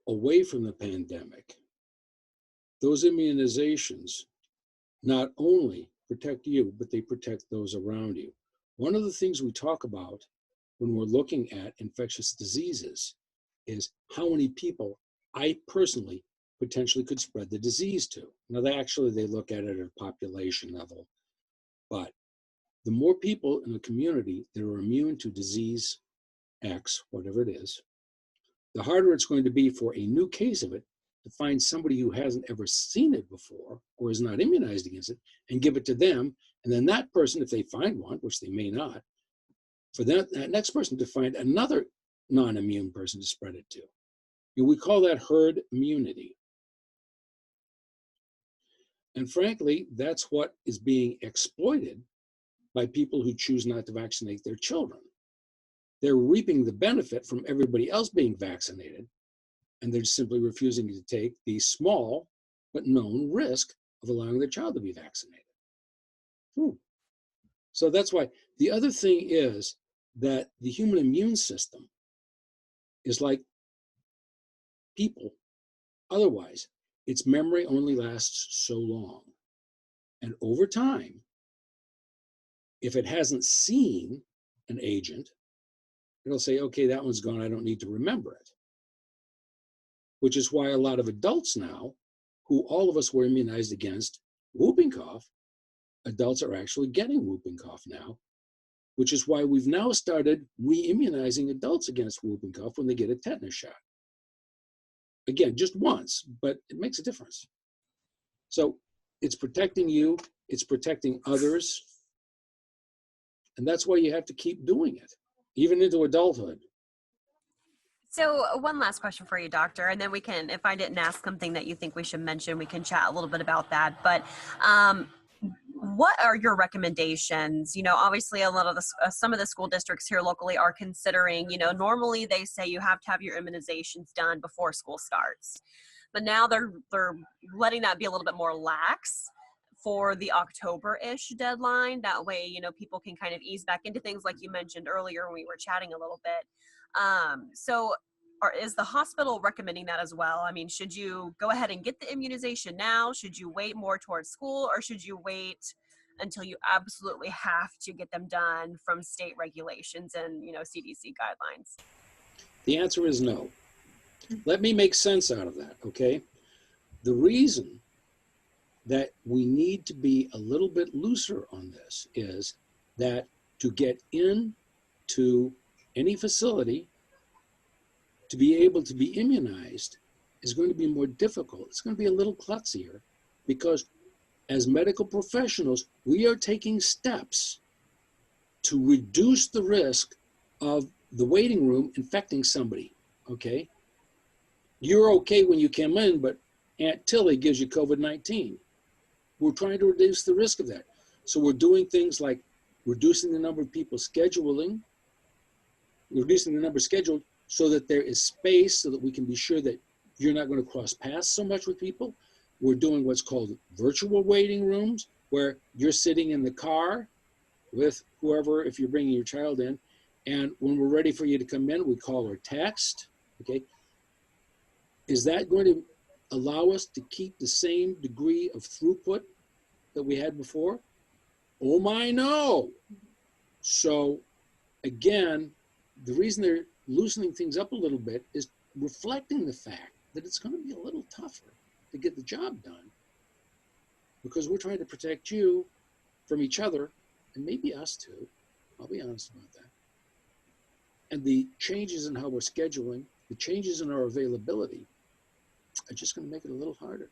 away from the pandemic, those immunizations not only protect you, but they protect those around you. One of the things we talk about when we're looking at infectious diseases is how many people I personally potentially could spread the disease to. Now, they look at it at a population level, but the more people in the community that are immune to disease X, whatever it is, the harder it's going to be for a new case of it to find somebody who hasn't ever seen it before or is not immunized against it and give it to them. And then that person, if they find one, which they may not, for that next person to find another non-immune person to spread it to. We call that herd immunity. And frankly, that's what is being exploited by people who choose not to vaccinate their children. They're reaping the benefit from everybody else being vaccinated, and they're simply refusing to take the small but known risk of allowing their child to be vaccinated. So that's why. The other thing is that the human immune system is like people. Otherwise, its memory only lasts so long. And over time, if it hasn't seen an agent, it'll say, okay, that one's gone, I don't need to remember it. Which is why a lot of adults now, who all of us were immunized against whooping cough, adults are actually getting whooping cough now, which is why we've now started re-immunizing adults against whooping cough when they get a tetanus shot. Again, just once, but it makes a difference. So it's protecting you, it's protecting others, and that's why you have to keep doing it, even into adulthood. So one last question for you, doctor, and then we can, if I didn't ask something that you think we should mention, we can chat a little bit about that. But what are your recommendations? Obviously a lot of some of the school districts here locally are considering, normally they say you have to have your immunizations done before school starts, but now they're letting that be a little bit more lax for the October-ish deadline. That way, people can kind of ease back into things like you mentioned earlier when we were chatting a little bit. Is the hospital recommending that as well? I mean, should you go ahead and get the immunization now? Should you wait more towards school, or should you wait until you absolutely have to get them done from state regulations and, CDC guidelines? The answer is no. Let me make sense out of that, okay? The reason that we need to be a little bit looser on this is that to get into any facility, to be able to be immunized is going to be more difficult. It's going to be a little klutzier because as medical professionals, we are taking steps to reduce the risk of the waiting room infecting somebody, okay? You're okay when you come in, but Aunt Tilly gives you COVID-19. We're trying to reduce the risk of that. So we're doing things like reducing the number of people reducing the number scheduled so that there is space so that we can be sure that you're not going to cross paths so much with people. We're doing what's called virtual waiting rooms, where you're sitting in the car with whoever, if you're bringing your child in, and when we're ready for you to come in, we call or text, okay? Is that going to allow us to keep the same degree of throughput that we had before? Oh my, no. So again, the reason they're loosening things up a little bit is reflecting the fact that it's going to be a little tougher to get the job done because we're trying to protect you from each other and maybe us too. I'll be honest about that. And the changes in how we're scheduling, the changes in our availability are just going to make it a little harder.